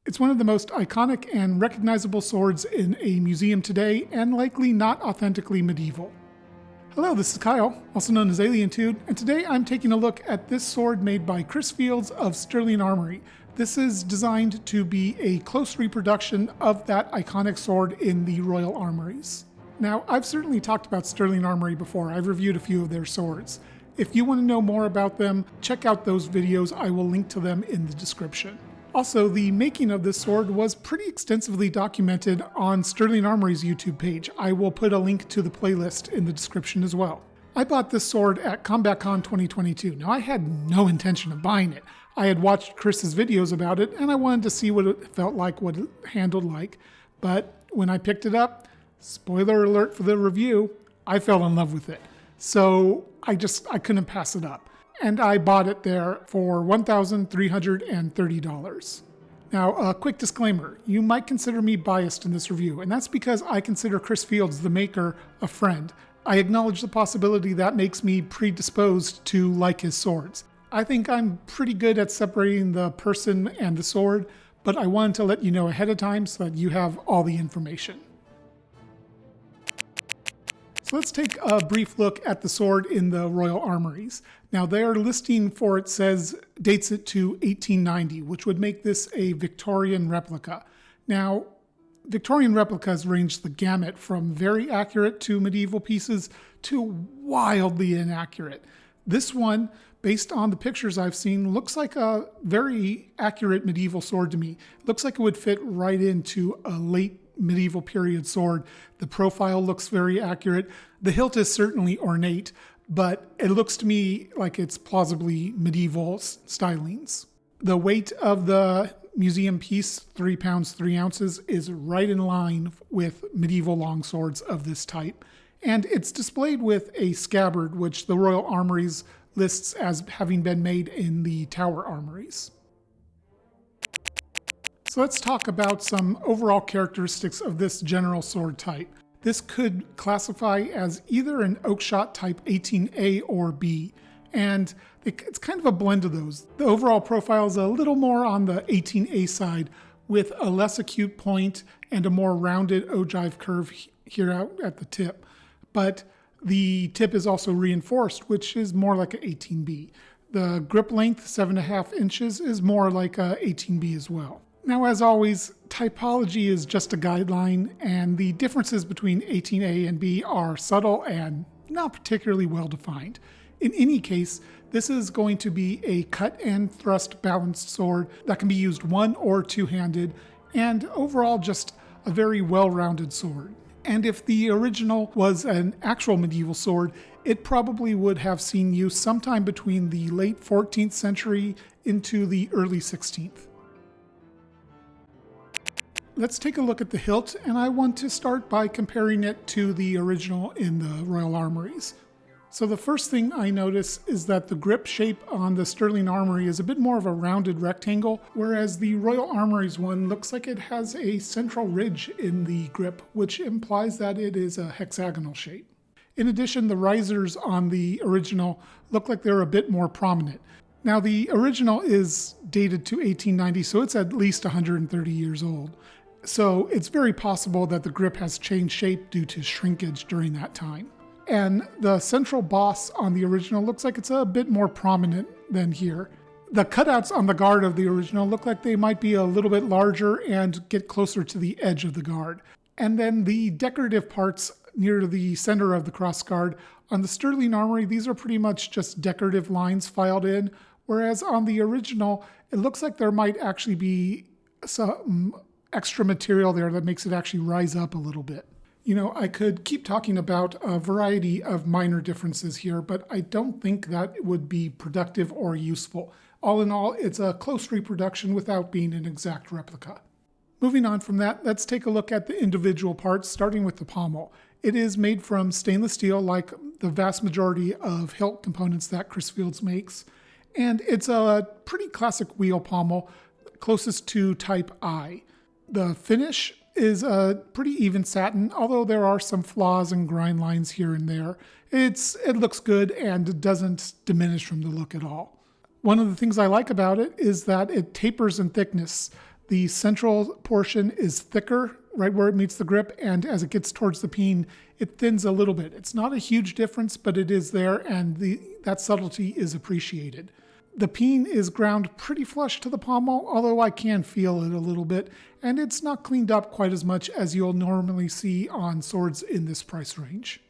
It's one of the most iconic and recognizable swords in a museum today, and likely not authentically medieval. Hello, this is Kyle, also known as AlienTude, and today I'm taking a look at this sword made by Chris Fields of Sterling Armory. This is designed to be a close reproduction of that iconic sword in the Royal Armouries. Now, I've certainly talked about Sterling Armory before. I've reviewed a few of their swords. If you want to know more about them, check out those videos. I will link to them in the description. Also, the making of this sword was pretty extensively documented on Sterling Armory's YouTube page. I will put a link to the playlist in the description as well. I bought this sword at CombatCon 2022. Now, I had no intention of buying it. I had watched Chris's videos about it, and I wanted to see what it felt like, what it handled like. But when I picked it up, spoiler alert for the review, I fell in love with it. So I couldn't pass it up. And I bought it there for $1,330. Now, a quick disclaimer. You might consider me biased in this review, and that's because I consider Chris Fields, the maker, a friend. I acknowledge the possibility that makes me predisposed to like his swords. I think I'm pretty good at separating the person and the sword, but I wanted to let you know ahead of time so that you have all the information. So let's take a brief look at the sword in the Royal Armouries. Now, their listing for it dates it to 1890, which would make this a Victorian replica. Now, Victorian replicas range the gamut from very accurate to medieval pieces to wildly inaccurate. This one, based on the pictures I've seen, looks like a very accurate medieval sword to me. It looks like it would fit right into a late medieval period sword. The profile looks very accurate. The hilt is certainly ornate, but it looks to me like it's plausibly medieval stylings. The weight of the museum piece, 3 pounds 3 ounces, is right in line with medieval longswords of this type. And it's displayed with a scabbard, which the Royal Armouries lists as having been made in the Tower Armouries. So let's talk about some overall characteristics of this general sword type. This could classify as either an Oakeshott type 18A or B, and it's kind of a blend of those. The overall profile is a little more on the 18A side, with a less acute point and a more rounded ogive curve here out at the tip. But the tip is also reinforced, which is more like an 18B. The grip length, 7.5 inches, is more like a 18B as well. Now, as always, typology is just a guideline, and the differences between 18A and B are subtle and not particularly well defined. In any case, this is going to be a cut and thrust balanced sword that can be used one or two-handed, and overall just a very well-rounded sword. And if the original was an actual medieval sword, it probably would have seen use sometime between the late 14th century into the early 16th. Let's take a look at the hilt, and I want to start by comparing it to the original in the Royal Armouries. So the first thing I notice is that the grip shape on the Sterling Armory is a bit more of a rounded rectangle, whereas the Royal Armouries one looks like it has a central ridge in the grip, which implies that it is a hexagonal shape. In addition, the risers on the original look like they're a bit more prominent. Now, the original is dated to 1890, so it's at least 130 years old. So it's very possible that the grip has changed shape due to shrinkage during that time. And the central boss on the original looks like it's a bit more prominent than here. The cutouts on the guard of the original look like they might be a little bit larger and get closer to the edge of the guard. And then the decorative parts near the center of the crossguard on the Sterling Armory, these are pretty much just decorative lines filed in, whereas on the original, it looks like there might actually be some extra material there that makes it actually rise up a little bit. You know, I could keep talking about a variety of minor differences here, but I don't think that would be productive or useful. All in all, it's a close reproduction without being an exact replica. Moving on from that, let's take a look at the individual parts, starting with the pommel. It is made from stainless steel, like the vast majority of hilt components that Chris Fields makes, and it's a pretty classic wheel pommel, closest to Type I. The finish is a pretty even satin, although there are some flaws and grind lines here and there. It looks good and doesn't diminish from the look at all. One of the things I like about it is that it tapers in thickness. The central portion is thicker, right where it meets the grip, and as it gets towards the peen, it thins a little bit. It's not a huge difference, but it is there, and that subtlety is appreciated. The peen is ground pretty flush to the pommel, although I can feel it a little bit, and it's not cleaned up quite as much as you'll normally see on swords in this price range.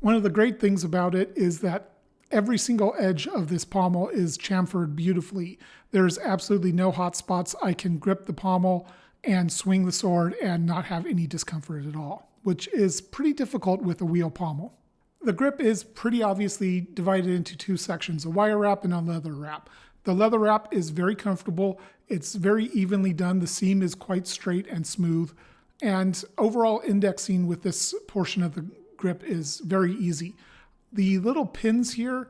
One of the great things about it is that every single edge of this pommel is chamfered beautifully. There's absolutely no hot spots. I can grip the pommel and swing the sword and not have any discomfort at all, which is pretty difficult with a wheel pommel. The grip is pretty obviously divided into two sections, a wire wrap and a leather wrap. The leather wrap is very comfortable. It's very evenly done. The seam is quite straight and smooth. And overall indexing with this portion of the grip is very easy. The little pins here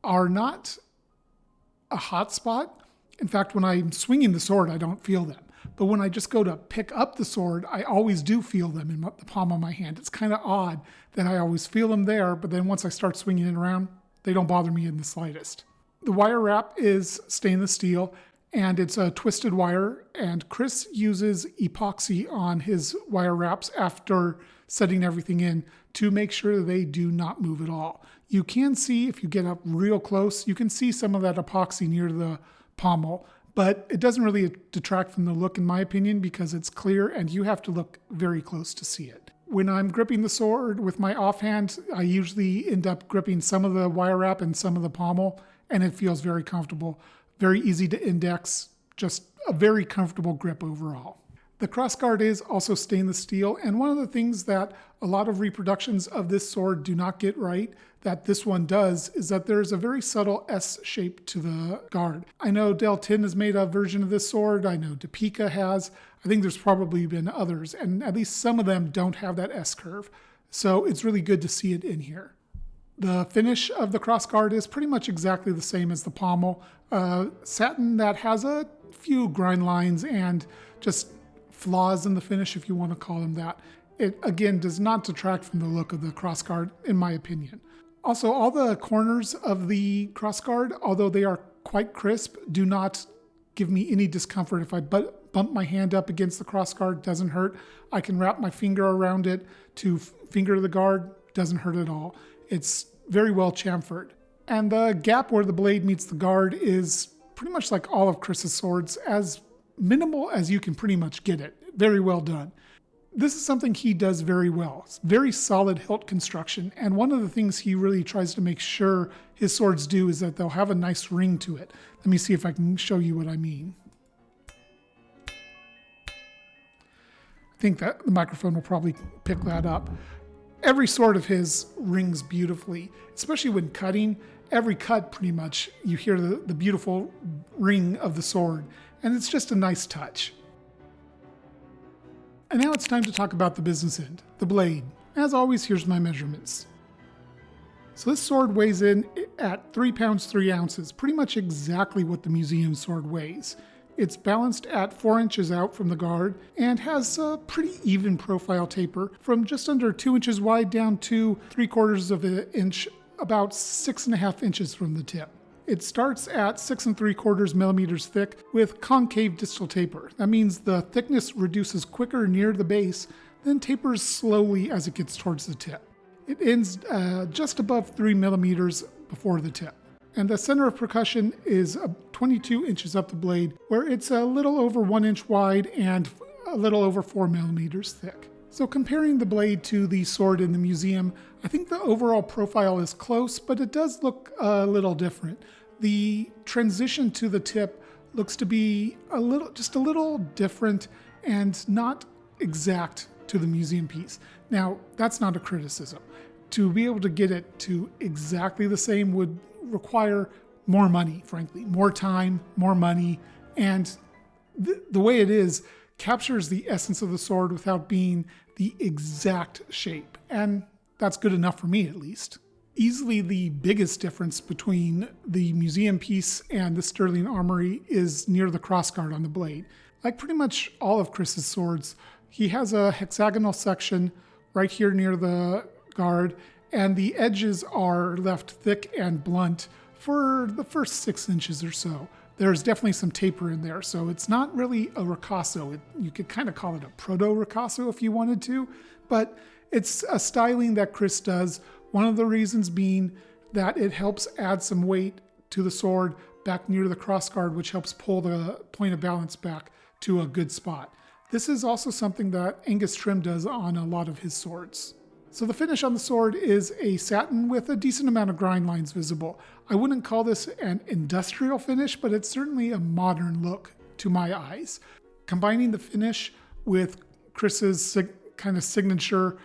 are not a hot spot. In fact, when I'm swinging the sword, I don't feel them. But when I just go to pick up the sword, I always do feel them in the palm of my hand. It's kind of odd that I always feel them there, but then once I start swinging it around, they don't bother me in the slightest. The wire wrap is stainless steel, and it's a twisted wire, and Chris uses epoxy on his wire wraps after setting everything in to make sure they do not move at all. You can see, if you get up real close, you can see some of that epoxy near the pommel, but it doesn't really detract from the look in my opinion because it's clear and you have to look very close to see it. When I'm gripping the sword with my offhand, I usually end up gripping some of the wire wrap and some of the pommel, and it feels very comfortable, very easy to index, just a very comfortable grip overall. The crossguard is also stainless steel, and one of the things that a lot of reproductions of this sword do not get right, that this one does, is that there's a very subtle S shape to the guard. I know Del Tin has made a version of this sword, I know Topeka has, I think there's probably been others, and at least some of them don't have that S curve, so it's really good to see it in here. The finish of the crossguard is pretty much exactly the same as the pommel, satin that has a few grind lines and just flaws in the finish, if you want to call them that. It, again, does not detract from the look of the crossguard, in my opinion. Also, all the corners of the crossguard, although they are quite crisp, do not give me any discomfort. If I bump my hand up against the crossguard, doesn't hurt. I can wrap my finger around it to finger the guard, doesn't hurt at all. It's very well chamfered. And the gap where the blade meets the guard is pretty much like all of Chris's swords, as minimal as you can pretty much get it. Very well done. This is something he does very well. It's very solid hilt construction, and one of the things he really tries to make sure his swords do is that they'll have a nice ring to it. Let me see if I can show you what I mean. I think that the microphone will probably pick that up. Every sword of his rings beautifully, especially when cutting. Every cut, pretty much, you hear the beautiful ring of the sword, and it's just a nice touch. And now it's time to talk about the business end, the blade. As always, here's my measurements. So this sword weighs in at 3 pounds 3 ounces, pretty much exactly what the museum sword weighs. It's balanced at 4 inches out from the guard and has a pretty even profile taper from just under 2 inches wide down to 3/4 of an inch, about 6.5 inches from the tip. It starts at 6 3/4 millimeters thick with concave distal taper. That means the thickness reduces quicker near the base, then tapers slowly as it gets towards the tip. It ends just above 3 millimeters before the tip. And the center of percussion is 22 inches up the blade, where it's a little over 1 inch wide and a little over 4 millimeters thick. So comparing the blade to the sword in the museum, I think the overall profile is close, but it does look a little different. The transition to the tip looks to be just a little different and not exact to the museum piece. Now, that's not a criticism. To be able to get it to exactly the same would require more money, frankly, more time, more money, and the way it is captures the essence of the sword without being the exact shape, and that's good enough for me at least. Easily the biggest difference between the museum piece and the Sterling Armory is near the crossguard on the blade. Like pretty much all of Chris's swords, he has a hexagonal section right here near the guard, and the edges are left thick and blunt for the first 6 inches or so. there's definitely some taper in there. So it's not really a ricasso. You could kind of call it a proto-ricasso if you wanted to, but it's a styling that Chris does. One of the reasons being that it helps add some weight to the sword back near the crossguard, which helps pull the point of balance back to a good spot. This is also something that Angus Trim does on a lot of his swords. So the finish on the sword is a satin with a decent amount of grind lines visible. I wouldn't call this an industrial finish, but it's certainly a modern look to my eyes. Combining the finish with Chris's kind of signature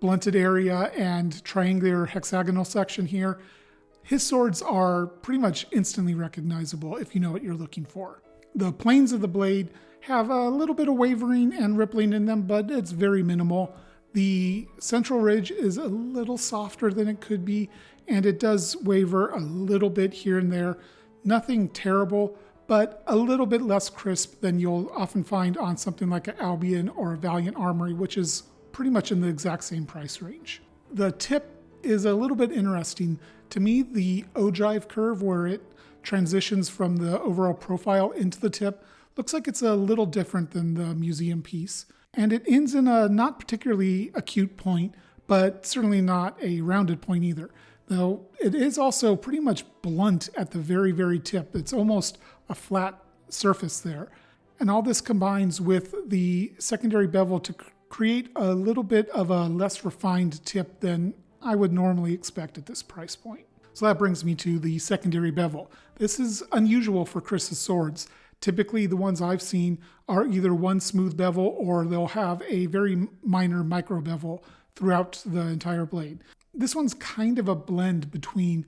blunted area and triangular hexagonal section here, his swords are pretty much instantly recognizable if you know what you're looking for. The planes of the blade have a little bit of wavering and rippling in them, but it's very minimal. The central ridge is a little softer than it could be, and it does waver a little bit here and there. Nothing terrible, but a little bit less crisp than you'll often find on something like an Albion or a Valiant Armory, which is pretty much in the exact same price range. The tip is a little bit interesting. To me, the ogive curve where it transitions from the overall profile into the tip looks like it's a little different than the museum piece. And it ends in a not particularly acute point, but certainly not a rounded point either. Though it is also pretty much blunt at the very, very tip. It's almost a flat surface there. And all this combines with the secondary bevel to create a little bit of a less refined tip than I would normally expect at this price point. So that brings me to the secondary bevel. This is unusual for Chris's swords. Typically, the ones I've seen are either one smooth bevel or they'll have a very minor micro bevel throughout the entire blade. This one's kind of a blend between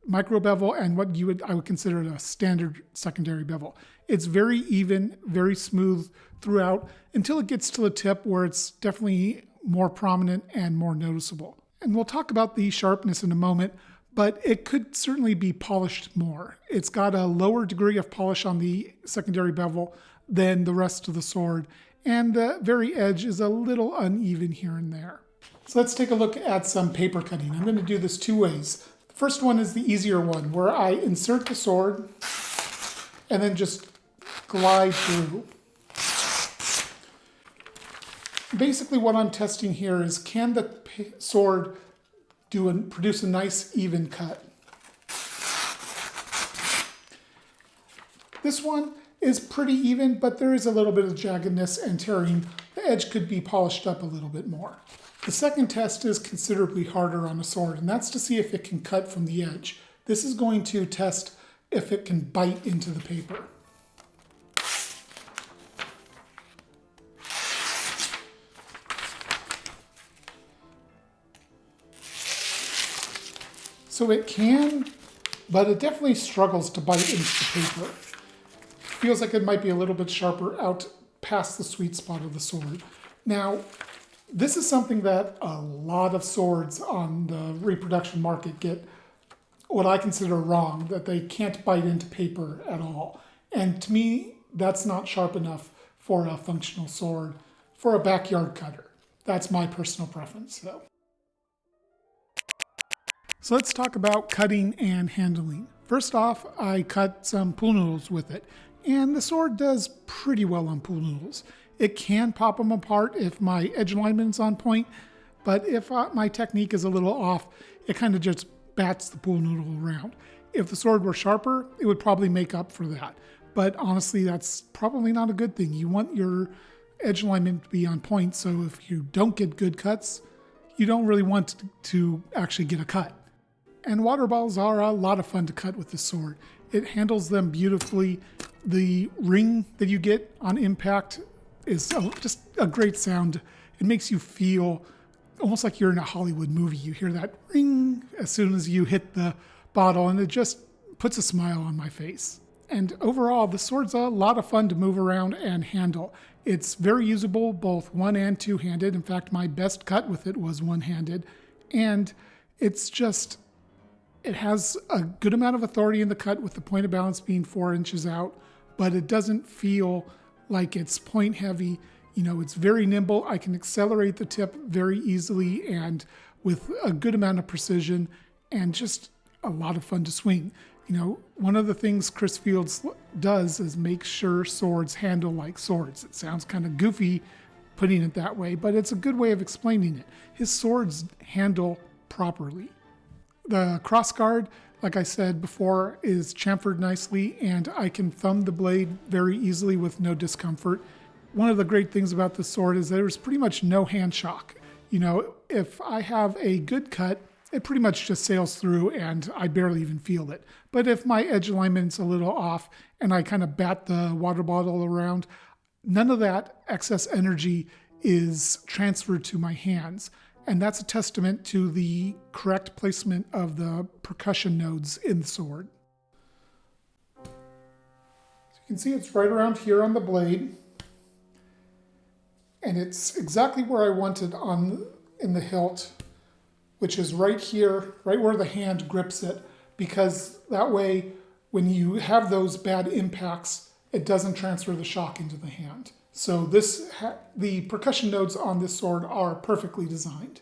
micro bevel and what I would consider a standard secondary bevel. It's very even, very smooth throughout until it gets to the tip where it's definitely more prominent and more noticeable. And we'll talk about the sharpness in a moment, but it could certainly be polished more. It's got a lower degree of polish on the secondary bevel than the rest of the sword, and the very edge is a little uneven here and there. So let's take a look at some paper cutting. I'm going to do this two ways. The first one is the easier one, where I insert the sword and then just glide through. Basically what I'm testing here is, can the sword produce a nice even cut? This one is pretty even, but there is a little bit of jaggedness and tearing. The edge could be polished up a little bit more. The second test is considerably harder on a sword, and that's to see if it can cut from the edge. This is going to test if it can bite into the paper. So it can, but it definitely struggles to bite into the paper. Feels like it might be a little bit sharper out past the sweet spot of the sword. Now, this is something that a lot of swords on the reproduction market get what I consider wrong, that they can't bite into paper at all. And to me, that's not sharp enough for a functional sword, for a backyard cutter. That's my personal preference, though. So let's talk about cutting and handling. First off, I cut some pool noodles with it, and the sword does pretty well on pool noodles. It can pop them apart if my edge alignment is on point, but if my technique is a little off, it kind of just bats the pool noodle around. If the sword were sharper, it would probably make up for that. But honestly, that's probably not a good thing. You want your edge alignment to be on point, so if you don't get good cuts, you don't really want to actually get a cut. And water bottles are a lot of fun to cut with this sword. It handles them beautifully. The ring that you get on impact is just a great sound. It makes you feel almost like you're in a Hollywood movie. You hear that ring as soon as you hit the bottle, and it just puts a smile on my face. And overall, the sword's a lot of fun to move around and handle. It's very usable, both one and two-handed. In fact, my best cut with it was one-handed. And it has a good amount of authority in the cut with the point of balance being 4 inches out, but it doesn't feel like it's point heavy. You know, it's very nimble. I can accelerate the tip very easily and with a good amount of precision, and just a lot of fun to swing. You know, one of the things Chris Fields does is make sure swords handle like swords. It sounds kind of goofy putting it that way, but it's a good way of explaining it. His swords handle properly. The crossguard, like I said before, is chamfered nicely, and I can thumb the blade very easily with no discomfort. One of the great things about the sword is there's pretty much no hand shock. You know, if I have a good cut, it pretty much just sails through and I barely even feel it. But if my edge alignment's a little off and I kind of bat the water bottle around, none of that excess energy is transferred to my hands. And that's a testament to the correct placement of the percussion nodes in the sword. So you can see it's right around here on the blade. And it's exactly where I wanted in the hilt, which is right here, right where the hand grips it, because that way, when you have those bad impacts, it doesn't transfer the shock into the hand. So the percussion nodes on this sword are perfectly designed.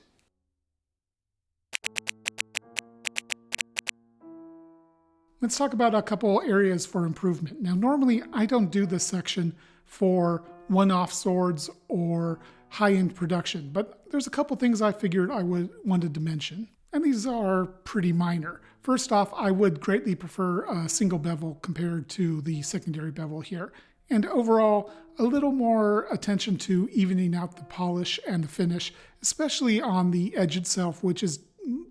Let's talk about a couple areas for improvement. Now, normally I don't do this section for one-off swords or high-end production, but there's a couple things I figured I wanted to mention, and these are pretty minor. First off, I would greatly prefer a single bevel compared to the secondary bevel here, and overall, a little more attention to evening out the polish and the finish, especially on the edge itself, which is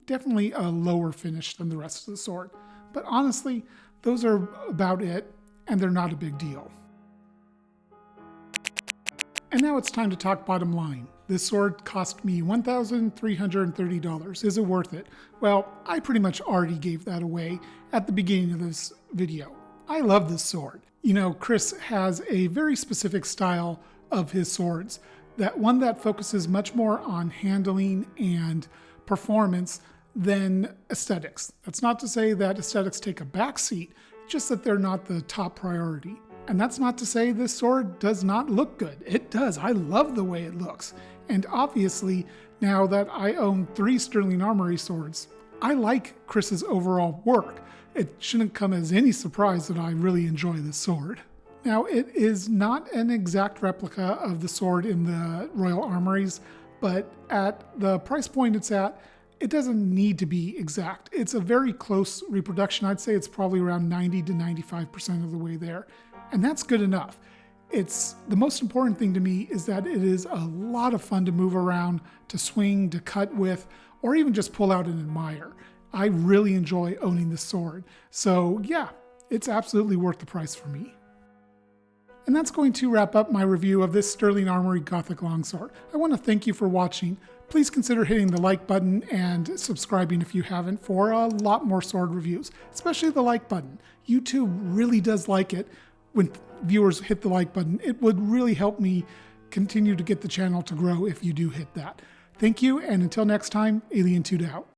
definitely a lower finish than the rest of the sword. But honestly, those are about it, and they're not a big deal. And now it's time to talk bottom line. This sword cost me $1,330. Is it worth it? Well, I pretty much already gave that away at the beginning of this video. I love this sword. You know, Chris has a very specific style of his swords, one that focuses much more on handling and performance than aesthetics. That's not to say that aesthetics take a backseat, just that they're not the top priority. And that's not to say this sword does not look good. It does. I love the way it looks. And obviously, now that I own 3 Sterling Armory swords, I like Chris's overall work. It shouldn't come as any surprise that I really enjoy this sword. Now, it is not an exact replica of the sword in the Royal Armouries, but at the price point it's at, it doesn't need to be exact. It's a very close reproduction. I'd say it's probably around 90 to 95% of the way there. And that's good enough. The most important thing to me is that it is a lot of fun to move around, to swing, to cut with, or even just pull out and admire. I really enjoy owning this sword. So yeah, it's absolutely worth the price for me. And that's going to wrap up my review of this Sterling Armory Gothic longsword. I want to thank you for watching. Please consider hitting the like button and subscribing if you haven't for a lot more sword reviews, especially the like button. YouTube really does like it when viewers hit the like button. It would really help me continue to get the channel to grow if you do hit that. Thank you, and until next time, Alien 2 out.